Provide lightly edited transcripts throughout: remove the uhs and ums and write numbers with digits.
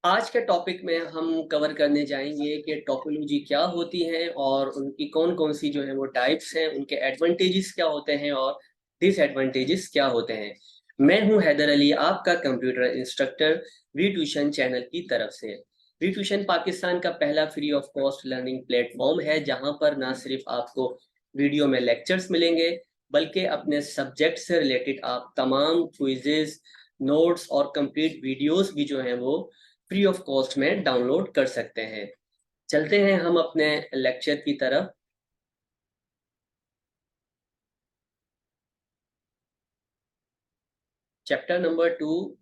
आज के टॉपिक में हम कवर करने जाएंगे कि टोपोलॉजी क्या होती है और उनकी कौन कौन सी जो है वो टाइप्स हैं, उनके एडवांटेजेस क्या होते हैं और डिसएडवांटेजेस क्या होते हैं। मैं हूं हैदर अली, आपका computer instructor we tuition channel की तरफ से। वी ट्यूशन पाकिस्तान का पहला free of cost learning platform है, जहां पर ना सिर्फ आपको वीडियो में लेक्चर्स मिलेंगे, बल्कि अपने सब्जेक्ट से रिलेटेड आप तमाम क्विजेज, नोट्स और कंप्लीट वीडियोस भी जो हैं वो फ्री ऑफ कॉस्ट में डाउनलोड कर सकते हैं। चलते हैं हम अपने लेक्चर की तरफ। Chapter number 2,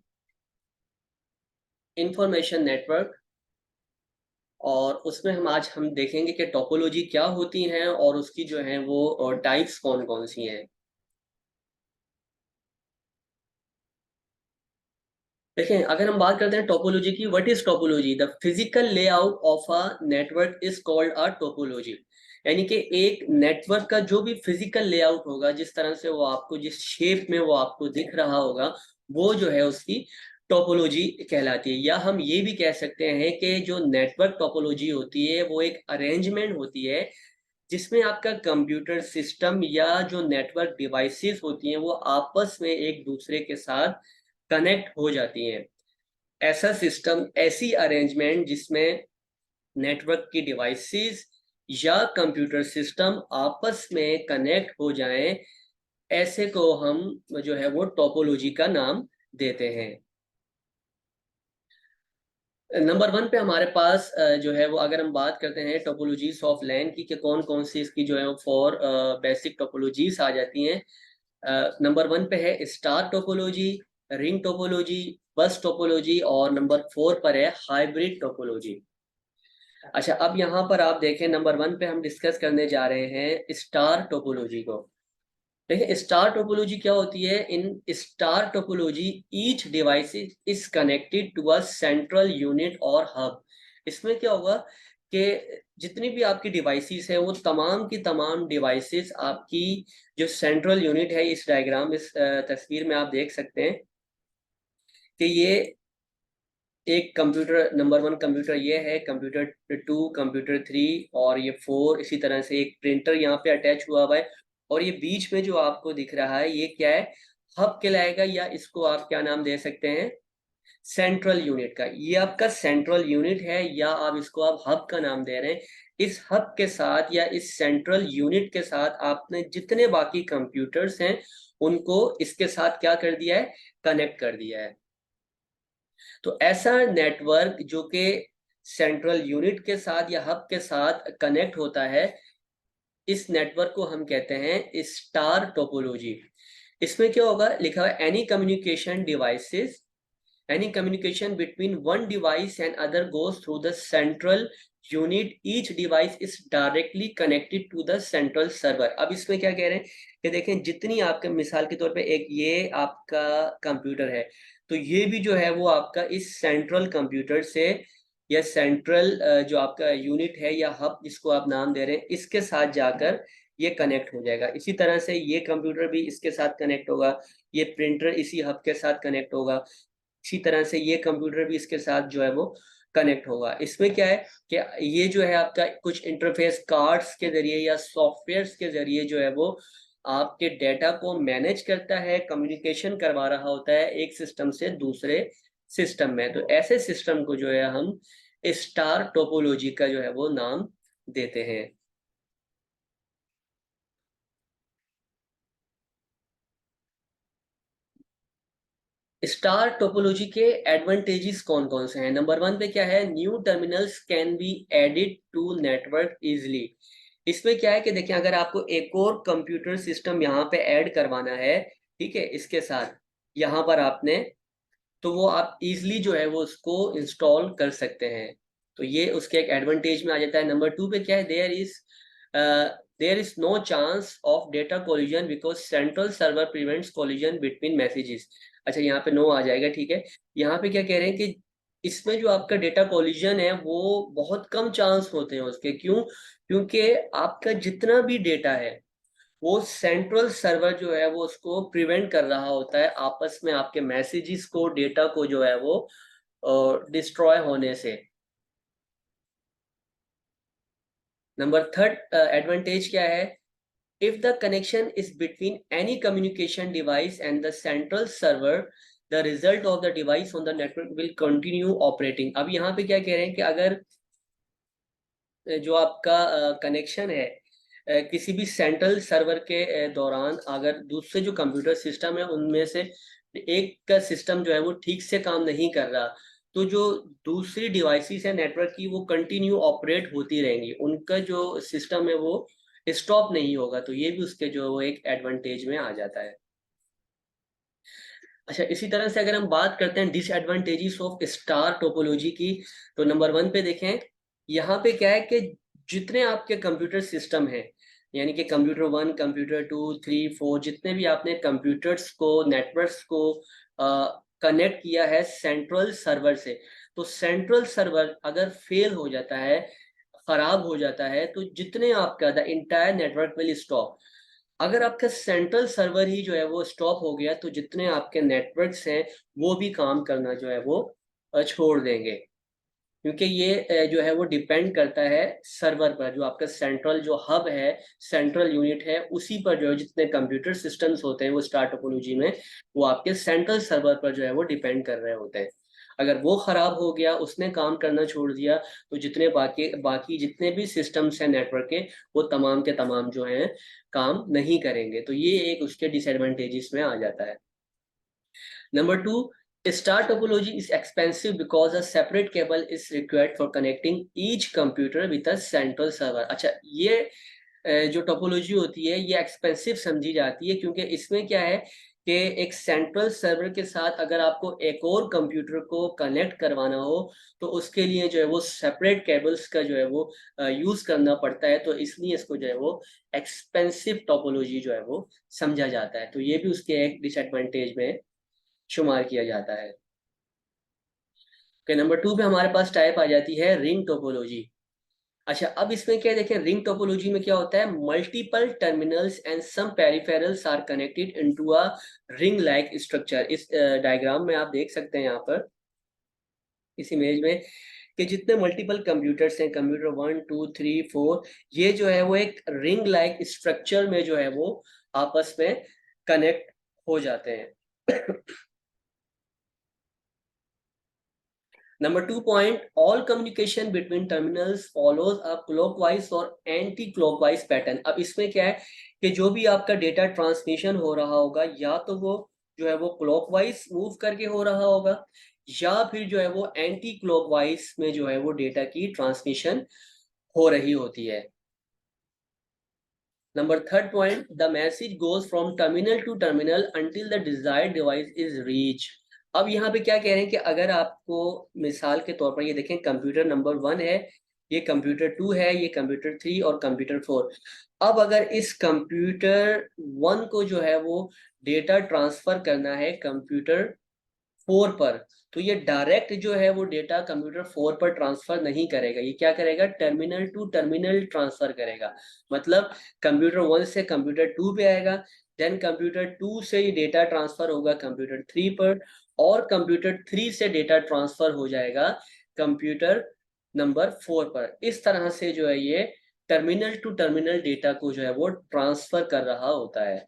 information network. और उसमें हम देखेंगे कि टोपोलॉजी क्या होती हैं और उसकी जो है वो टाइप्स कौन कौन सी हैं। देखें, अगर हम बात करते हैं टोपोलॉजी की, what is topology? The physical layout of a network is called a topology. यानी कि एक नेटवर्क का जो भी फिजिकल लेआउट होगा, जिस तरह से वो आपको, जिस शेप में वो आपको दिख रहा होगा, वो जो है उसकी टोपोलॉजी कहलाती है। या हम ये भी कह सकते हैं कि जो नेटवर्क टोपोलॉजी होती है वो एक अरेंजमेंट होती है जिसमें आपका कंप्यूटर सिस्टम या जो नेटवर्क डिवाइसेस होती हैं वो आपस में एक दूसरे के साथ कनेक्ट हो जाती हैं। ऐसा सिस्टम, ऐसी अरेंजमेंट जिसमें नेटवर्क की डिवाइसेस या कंप्यूटर सिस्टम आपस में कनेक्ट हो जाएं, ऐसे को हम जो है वो टोपोलॉजी का नाम देते हैं। नंबर 1 पे हमारे पास जो है वो, अगर हम बात करते हैं टोपोलॉजीज ऑफ लैन की, कि कौन कौन सी इसकी जो है वो फोर बेसिक टोपोलॉजीज आ जाती हैं। नंबर 1 पे है स्टार टोपोलॉजी, रिंग टोपोलॉजी, बस टोपोलॉजी, और नंबर 4 पर है हाइब्रिड टोपोलॉजी। अच्छा, अब यहाँ पर आप देखें, नंबर 1 पे हम डिस्कस करने जा रहे हैं स्टार टोपोलॉजी को। देखिए, स्टार टोपोलॉजी क्या होती है? In star topology each device is connected to a central unit और हब। इसमें क्या होगा कि जितनी भी आपकी डिवाइसेस हैं वो तमाम की तमाम डिवाइसेस आपकी जो सेंट्रल यूनिट है, इस डायग्राम, इस तस्वीर में आप देख सकते हैं कि ये एक कंप्यूटर, नंबर 1 कंप्यूटर ये है, कंप्यूटर 2, कंप्यूटर 3 और ये 4, इसी तरह से एक प्रिंटर यहाँ पे अटैच हुआ हुआ है। और ये बीच में जो आपको दिख रहा है ये क्या है? हब कहलाएगा, या इसको आप क्या नाम दे सकते हैं? सेंट्रल यूनिट का। ये आपका सेंट्रल यूनिट है, या आप इसको आप हब का नाम दे रहे हैं। इस हब के साथ या इस सेंट्रल यूनिट के साथ आपने जितने बाकी कंप्यूटर्स हैं उनको इसके साथ क्या कर दिया है? कनेक्ट कर दिया है। तो ऐसा नेटवर्क जो कि सेंट्रल यूनिट के साथ या हब के साथ कनेक्ट होता है, इस नेटवर्क को हम कहते हैं स्टार टोपोलॉजी। इसमें क्या होगा? लिखा हुआ any communication devices, any communication between one device and other goes through the central unit, each device is directly connected to the central server. अब इसमें क्या कह रहे हैं कि देखें, जितनी आपके, मिसाल के तौर पे एक ये आपका कंप्यूटर है, तो ये भी जो है वो आपका इस सेंट्रल कंप्यूटर से या सेंट्रल जो आपका यूनिट है या हब जिसको आप नाम दे रहे हैं, इसके साथ जाकर ये कनेक्ट हो जाएगा। इसी तरह से ये कंप्यूटर भी इसके साथ कनेक्ट होगा, ये प्रिंटर इसी हब के साथ कनेक्ट होगा, इसी तरह से ये कंप्यूटर भी इसके साथ जो है वो कनेक्ट होगा। इसमें क्या है कि ये जो है आपका कुछ इंटरफेस कार्ड्स के जरिए या सॉफ्टवेयर्स के जरिए जो है वो आपके डेटा को मैनेज करता है, कम्युनिकेशन करवा रहा होता है एक सिस्टम से दूसरे सिस्टम में। तो ऐसे सिस्टम को जो है हम स्टार टोपोलॉजी का जो है वो नाम देते हैं। स्टार टोपोलॉजी के एडवांटेजेस कौन कौन से हैं? नंबर 1 पे क्या है? New terminals can be added to network easily. इसमें क्या है कि देखिए, अगर आपको एक और कंप्यूटर सिस्टम यहाँ पे ऐड करवाना है, ठीक है, इसके साथ यहाँ पर आपने, तो वो आप इजिली जो है वो उसको इंस्टॉल कर सकते हैं। तो ये उसके एक एडवांटेज में आ जाता है। नंबर 2 पे क्या है? There is no chance of data collision because central server prevents collision between messages. अच्छा, यहाँ पे नो आ जाएगा, ठीक है। यहाँ पे क्या कह रहे हैं कि इसमें जो आपका डेटा कोलिजन है वो बहुत कम चांस होते हैं उसके। क्यों? क्योंकि आपका जितना भी डेटा है वो सेंट्रल सर्वर जो है वो उसको प्रिवेंट कर रहा होता है, आपस में आपके मैसेजेस को, डेटा को जो है वो डिस्ट्रॉय होने से। नंबर थर्ड एडवांटेज क्या है? If the connection is between any communication device and the central server, the result of the device on the network will continue operating. अब यहाँ पे क्या कह रहे हैं कि अगर जो आपका कनेक्शन है किसी भी सेंट्रल सर्वर के दौरान अगर दूसरे जो कंप्यूटर सिस्टम है उनमें से एक का सिस्टम जो है वो ठीक से काम नहीं कर रहा, तो जो दूसरी डिवाइसेस है नेटवर्क की वो कंटिन्यू ऑपरेट होती रहेंगी, उनका जो सिस्टम है वो स्टॉप नहीं होगा। तो ये भी उसके जो वो एक एडवांटेज में आ जाता है। अच्छा, इसी तरह से अगर हम बात करते हैं डिसएडवांटेजेस ऑफ स्टार टोपोलॉजी की, तो नंबर 1 पे देखें, यहाँ पे क्या है कि जितने आपके कंप्यूटर सिस्टम हैं, यानी कि कंप्यूटर 1, कंप्यूटर 2, 3, 4, जितने भी आपने कंप्यूटर्स को, नेटवर्क्स को कनेक्ट किया है सेंट्रल सर्वर से, तो सेंट्रल सर्वर अगर फेल हो जाता है, खराब हो जाता है, तो जितने आपका the entire network will stop. अगर आपका सेंट्रल सर्वर ही जो है वो स्टॉप हो गया, तो जितने आपके नेटवर्क्स हैं वो भी काम करना जो है वो छोड़ देंगे, क्योंकि ये जो है वो डिपेंड करता है सर्वर पर, जो आपका सेंट्रल जो हब है, सेंट्रल यूनिट है, उसी पर जो है जितने कंप्यूटर सिस्टम्स होते हैं वो स्टार टोपोलॉजी में वो आपके सेंट्रल सर्वर पर जो है वो डिपेंड कर रहे होते हैं। अगर वो खराब हो गया, उसने काम करना छोड़ दिया, तो जितने बाकी बाकी जितने भी सिस्टम्स हैं नेटवर्क के, वो तमाम के तमाम जो हैं काम नहीं करेंगे। तो ये एक उसके डिसएडवांटेजेस में आ जाता है। Number 2, star topology is expensive because a separate cable is required for connecting each computer with a central server. अच्छा, ये जो टोपोलॉजी होती है ये एक्सपेंसिव समझी जाती है, क्योंकि इसमें क्या है कि एक सेंट्रल सर्वर के साथ अगर आपको एक और कंप्यूटर को कनेक्ट करवाना हो, तो उसके लिए जो है वो सेपरेट केबल्स का जो है वो यूज़ करना पड़ता है, तो इसलिए इसको जो है वो एक्सपेंसिव टोपोलॉजी जो है वो समझा जाता है। तो ये भी उसके एक डिसएडवांटेज में शुमार किया जाता है। नंबर 2 पे हमारे पास टाइप आ जाती है रिंग टोपोलॉजी। अच्छा, अब इसमें क्या देखें, रिंग टोपोलॉजी में क्या होता है, multiple terminals and some peripherals are connected into a ring like structure. इस डायग्राम में आप देख सकते हैं यहाँ पर इस इमेज में कि जितने मल्टीपल कंप्यूटर्स हैं, कंप्यूटर 1, 2, 3, 4, ये जो है वो एक रिंग लाइक स्ट्रक्चर में जो है वो आपस में कनेक्ट हो जाते हैं। Number 2 point, all communication between terminals follows a clockwise और anti-clockwise pattern। अब इसमें क्या है कि जो भी आपका डेटा ट्रांसमिशन हो रहा होगा, या तो वो जो है वो क्लॉकवाइज मूव करके हो रहा होगा, या फिर जो है वो एंटी क्लॉकवाइज में जो है वो डेटा की ट्रांसमिशन हो रही होती है। Number 3 point, the message goes from terminal to terminal until the desired device is reach. अब यहाँ पे क्या कह रहे हैं कि अगर आपको मिसाल के तौर पर ये देखें, कंप्यूटर नंबर 1 है, ये कंप्यूटर 2 है, ये कंप्यूटर 3 और कंप्यूटर 4। अब अगर इस कंप्यूटर 1 को जो है वो डेटा ट्रांसफर करना है कंप्यूटर 4 पर, तो ये डायरेक्ट जो है वो डेटा कंप्यूटर 4 पर ट्रांसफर नहीं करेगा, ये क्या करेगा, टर्मिनल टू टर्मिनल ट्रांसफर करेगा। मतलब कंप्यूटर 1 से कंप्यूटर 2 पे आएगा, देन कंप्यूटर 2 से ये डेटा ट्रांसफर होगा कंप्यूटर 3 पर, और कंप्यूटर 3 से डेटा ट्रांसफर हो जाएगा कंप्यूटर नंबर 4 पर। इस तरह से जो है ये टर्मिनल टू टर्मिनल डेटा को जो है वो ट्रांसफर कर रहा होता है।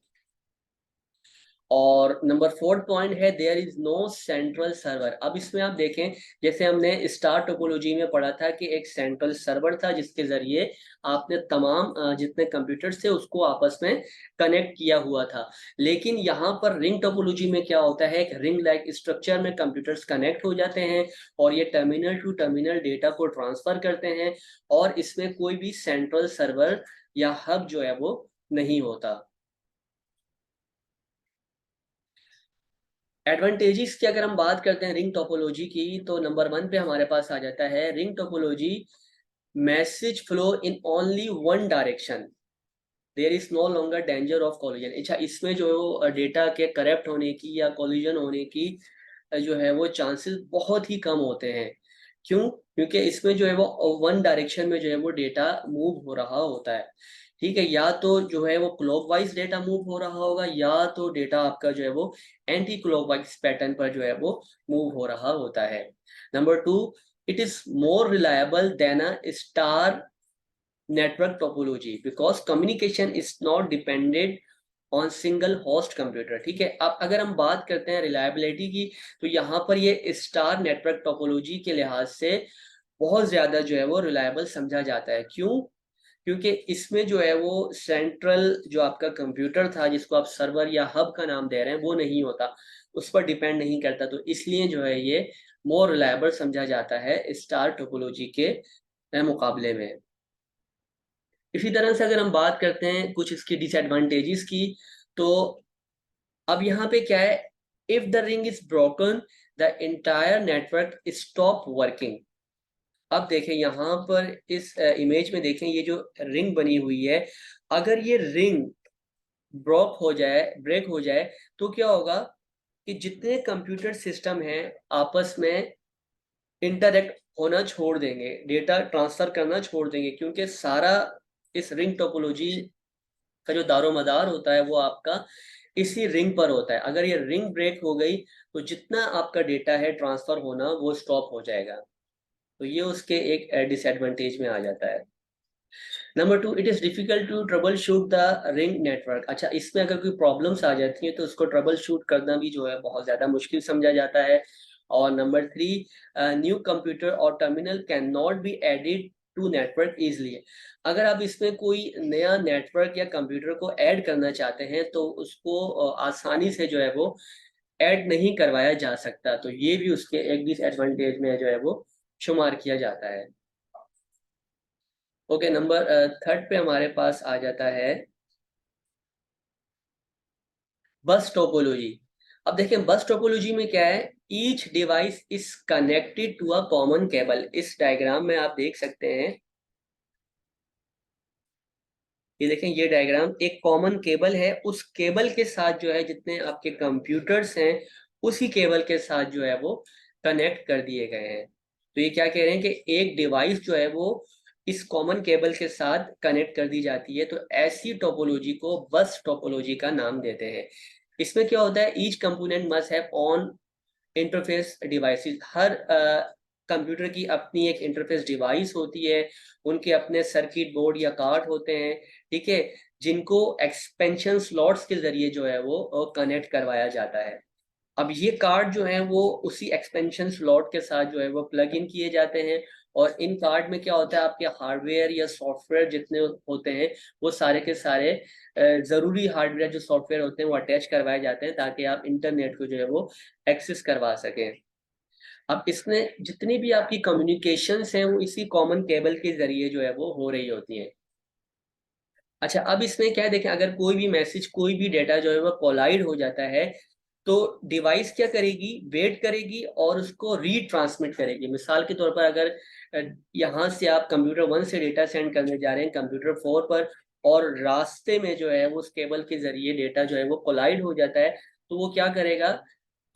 और नंबर 4 पॉइंट है, there is no central server. अब इसमें आप देखें, जैसे हमने स्टार टोपोलॉजी में पढ़ा था कि एक सेंट्रल सर्वर था जिसके जरिए आपने तमाम जितने कंप्यूटर्स थे उसको आपस में कनेक्ट किया हुआ था। लेकिन यहाँ पर रिंग टोपोलॉजी में क्या होता है, एक रिंग लाइक स्ट्रक्चर में कंप्यूटर्स कनेक्ट हो जाते हैं और ये टर्मिनल टू टर्मिनल डेटा को ट्रांसफर करते हैं, और इसमें कोई भी सेंट्रल सर्वर या हब जो है वो नहीं होता। एडवांटेजेस की अगर हम बात करते हैं रिंग टोपोलॉजी की, तो नंबर 1 पे हमारे पास आ जाता है ring topology, message flow in only one direction, there is no longer danger of collision. अच्छा, इसमें जो डेटा के करप्ट होने की या कोलिजन होने की जो है वो चांसेस बहुत ही कम होते हैं, क्यों? क्योंकि इसमें जो है वो वन डायरेक्शन में जो है वो डेटा मूव हो रहा होता है, ठीक है। या तो जो है वो क्लॉकवाइज डेटा मूव हो रहा होगा, या तो डेटा आपका जो है वो एंटी क्लॉकवाइज पैटर्न पर जो है वो मूव हो रहा होता है। Number 2, it is more reliable then a star network topology because communication is not dependent on single host computer, ठीक है। अब अगर हम बात करते हैं रिलायबिलिटी की, तो यहाँ पर ये स्टार नेटवर्क टोपोलॉजी के लिहाज से बहुत ज्यादा जो है वो रिलायबल समझा जाता है। क्यों? क्योंकि इसमें जो है वो सेंट्रल जो आपका कंप्यूटर था, जिसको आप सर्वर या हब का नाम दे रहे हैं, वो नहीं होता, उस पर डिपेंड नहीं करता, तो इसलिए जो है ये मोर रिलायबल समझा जाता है स्टार टोपोलॉजी के मुकाबले में। इसी तरह से अगर हम बात करते हैं कुछ इसकी डिसएडवांटेजेस की, तो अब यहाँ पे क्या है, if the ring is broken the entire network stop working. अब देखें यहाँ पर इस इमेज में देखें, ये जो रिंग बनी हुई है, अगर ये रिंग ब्रेक हो जाए, तो क्या होगा कि जितने कंप्यूटर सिस्टम हैं आपस में इंटरैक्ट होना छोड़ देंगे, डेटा ट्रांसफर करना छोड़ देंगे, क्योंकि सारा इस रिंग टोपोलॉजी का जो दारोमदार होता है वो आपका इसी रिंग पर होता है। अगर ये रिंग ब्रेक हो गई, तो जितना आपका डेटा है ट्रांसफर होना वो स्टॉप हो जाएगा, तो ये उसके एक डिसएडवांटेज में आ जाता है। Number 2, it is difficult to troubleshoot the ring network. अच्छा, इसमें अगर कोई प्रॉब्लम्स आ जाती हैं तो उसको ट्रबल शूट करना भी जो है बहुत ज्यादा मुश्किल समझा जाता है। और नंबर 3, न्यू कंप्यूटर और terminal can not be added to network easily. अगर आप इसमें कोई नया नेटवर्क या कंप्यूटर को ऐड करना चाहते हैं तो उसको आसानी से जो है वो ऐड नहीं करवाया जा सकता, तो ये भी उसके एक डिसएडवांटेज में जो है वो शुमार किया जाता है। ओके, नंबर 3 पे हमारे पास आ जाता है बस टोपोलॉजी। अब देखें बस टोपोलॉजी में क्या है, each device is connected to a common cable. इस डायग्राम में आप देख सकते हैं, ये देखें, ये डायग्राम एक कॉमन केबल है, उस केबल के साथ जो है जितने आपके कंप्यूटर्स हैं उसी केबल के साथ जो है वो कनेक्ट कर दिए गए हैं। तो ये क्या कह रहे हैं कि एक डिवाइस जो है वो इस कॉमन केबल के साथ कनेक्ट कर दी जाती है, तो ऐसी टोपोलॉजी को बस टोपोलॉजी का नाम देते हैं। इसमें क्या होता है, each component must have on interface devices. Her computer की अपनी एक इंटरफेस डिवाइस होती है, उनके अपने सर्किट बोर्ड या कार्ड होते हैं, ठीक है, जिनको एक्सपेंशन स्लॉट्स के जरिए जो है वो कनेक्ट करवाया जाता है। अब ये कार्ड जो है वो उसी एक्सपेंशन स्लॉट के साथ जो है वो प्लग इन किए जाते हैं, और इन कार्ड में क्या होता है, आपके हार्डवेयर या सॉफ्टवेयर जितने होते हैं वो सारे के सारे ज़रूरी हार्डवेयर जो सॉफ्टवेयर होते हैं वो अटैच करवाए जाते हैं, ताकि आप इंटरनेट को जो है वो एक्सेस करवा सकें। अब इसमें जितनी भी आपकी कम्युनिकेशंस हैं वो इसी कॉमन केबल के जरिए जो है वो हो रही होती हैं। अच्छा, अब इसमें क्या है, देखें, अगर कोई भी मैसेज, कोई भी डेटा जो है वो कोलाइड हो जाता है, तो डिवाइस क्या करेगी, वेट करेगी और उसको रीट्रांसमिट करेगी। मिसाल के तौर पर अगर यहाँ से आप कंप्यूटर 1 से डेटा सेंड करने जा रहे हैं कंप्यूटर 4 पर, और रास्ते में जो है वो उस केबल के जरिए डेटा जो है वो कोलाइड हो जाता है, तो वो क्या करेगा,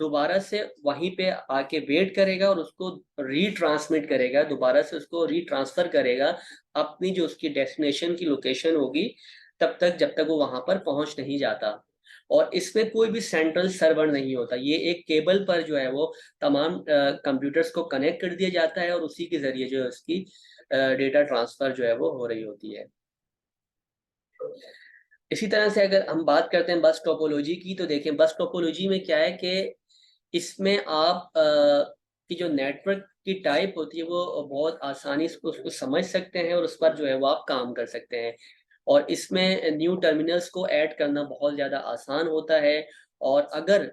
दोबारा से वहीं पे आके वेट करेगा और उसको रीट्रांसमिट करेगा, दोबारा से उसको रीट्रांसफर करेगा अपनी जो उसकी डेस्टिनेशन की लोकेशन होगी, तब तक जब तक वो वहां पर पहुंच नहीं जाता। और इसमें कोई भी सेंट्रल सर्वर नहीं होता, ये एक केबल पर जो है वो तमाम कंप्यूटर्स को कनेक्ट कर दिया जाता है, और उसी के जरिए जो है उसकी डेटा ट्रांसफर जो है वो हो रही होती है। इसी तरह से अगर हम बात करते हैं बस टोपोलॉजी की, तो देखें बस टोपोलॉजी में क्या है कि इसमें आप की जो नेटवर्क की टाइप होती है वो बहुत आसानी से उसको समझ सकते हैं, और उस पर जो है वो आप काम कर सकते हैं। और इसमें न्यू टर्मिनल्स को ऐड करना बहुत ज़्यादा आसान होता है, और अगर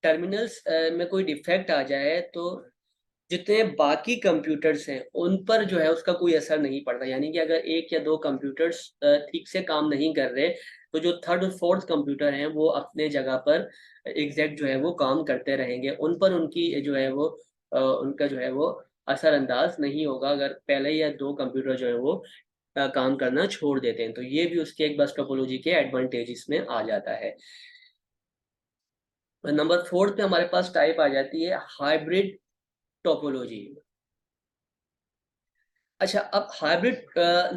टर्मिनल्स में कोई डिफेक्ट आ जाए तो जितने बाकी कंप्यूटर्स हैं उन पर जो है उसका कोई असर नहीं पड़ता। यानी कि अगर एक या दो कंप्यूटर्स ठीक से काम नहीं कर रहे, तो जो थर्ड और फोर्थ कंप्यूटर हैं वो अपने जगह पर एग्जैक्ट जो है वो काम करते रहेंगे, उन पर उनकी जो है वो उनका जो है वो असरअंदाज नहीं होगा अगर पहले या दो कंप्यूटर जो है वो काम करना छोड़ देते हैं। तो ये भी उसके एक बस टोपोलॉजी के एडवांटेजेस में आ जाता है। नंबर 4 पे हमारे पास टाइप आ जाती है हाइब्रिड टोपोलॉजी। अच्छा, अब हाइब्रिड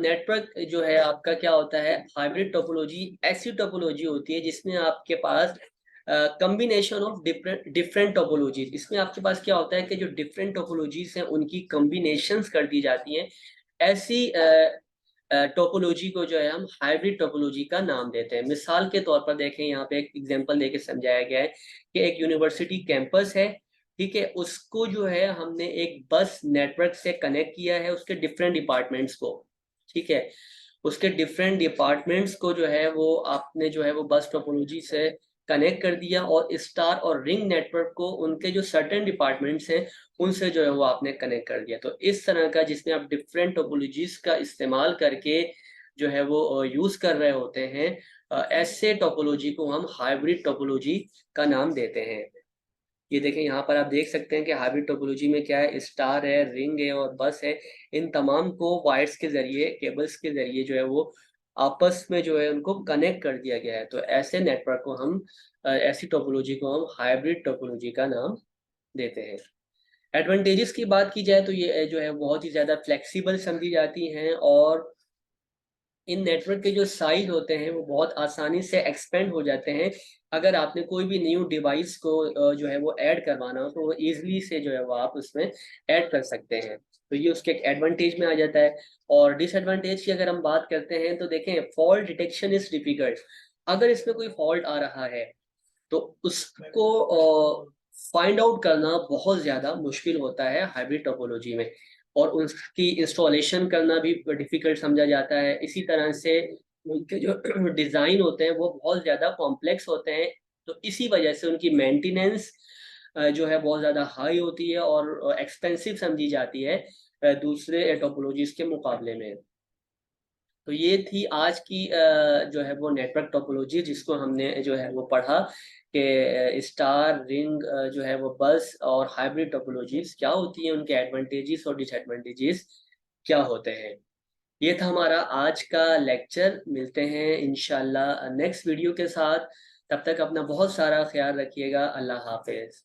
नेटवर्क जो है आपका क्या होता है, हाइब्रिड टोपोलॉजी ऐसी टोपोलॉजी होती है जिसमें आपके पास combination of different different topologies, इसमें आपके पास क्या होता है कि जो डिफरेंट टोपोलॉजीज हैं उनकी कॉम्बिनेशंस कर दी जाती हैं। ऐसी टोपोलॉजी को जो है हम हाइब्रिड टोपोलॉजी का नाम देते हैं। मिसाल के तौर पर देखें, यहाँ पे एक एग्जांपल देके समझाया गया है कि एक यूनिवर्सिटी कैंपस है, ठीक है, उसको जो है हमने एक बस नेटवर्क से कनेक्ट किया है, उसके डिफरेंट डिपार्टमेंट्स को, ठीक है, उसके डिफरेंट डिपार्टमेंट्स को जो है वो आपने जो है वो बस टोपोलॉजी से कनेक्ट कर दिया, और स्टार और रिंग नेटवर्क को उनके जो सर्टेन डिपार्टमेंट्स हैं उनसे जो है वो आपने कनेक्ट कर दिया। तो इस तरह का, जिसमें आप डिफरेंट टोपोलॉजीज का इस्तेमाल करके जो है वो यूज कर रहे होते हैं, ऐसे टोपोलॉजी को हम हाइब्रिड टोपोलॉजी का नाम देते हैं। ये देखें, यहाँ पर आप देख सकते हैं कि हाइब्रिड टोपोलॉजी में क्या है, स्टार है, रिंग है और बस है। इन तमाम को वायर्स के जरिए, केबल्स के जरिए जो है वो आपस में जो है उनको कनेक्ट कर दिया गया है। तो ऐसे नेटवर्क को हम ऐसी टोपोलॉजी को हम हाइब्रिड टोपोलॉजी का नाम देते हैं। एडवांटेजेस की बात की जाए तो ये जो है बहुत ही ज़्यादा फ्लेक्सिबल समझी जाती हैं, और इन नेटवर्क के जो साइज होते हैं वो बहुत आसानी से एक्सपेंड हो जाते हैं। अगर आपने कोई भी न्यू डिवाइस को जो है वो ऐड करवाना हो तो वो ईजिली से जो है वो आप उसमें ऐड कर सकते हैं। तो ये उसके एक एडवांटेज में आ जाता है। और डिसएडवांटेज की अगर हम बात करते हैं तो देखें, फॉल्ट डिटेक्शन इज डिफिकल्ट। अगर इसमें कोई फॉल्ट आ रहा है तो उसको फाइंड आउट करना बहुत ज़्यादा मुश्किल होता है हाइब्रिड टोपोलॉजी में, और उसकी इंस्टॉलेशन करना भी डिफ़िकल्ट समझा जाता है। इसी तरह से उनके जो डिज़ाइन होते हैं वो बहुत ज़्यादा कॉम्प्लेक्स होते हैं, तो इसी वजह से उनकी मेंटेनेंस जो है बहुत ज़्यादा हाई होती है और एक्सपेंसिव समझी जाती है दूसरे टोपोलॉजीज़ के मुकाबले में। तो ये थी आज की जो है वो नेटवर्क टोपोलॉजी, जिसको हमने जो है वो पढ़ा कि स्टार, रिंग, जो है वो बस और हाइब्रिड टोपोलॉजीज क्या होती हैं, उनके एडवांटेजेस और डिसएडवांटेजेस क्या होते हैं। ये था हमारा आज का लेक्चर। मिलते हैं इंशाल्लाह नेक्स्ट वीडियो के साथ। तब तक अपना बहुत सारा ख्याल रखिएगा। अल्लाह हाफिज।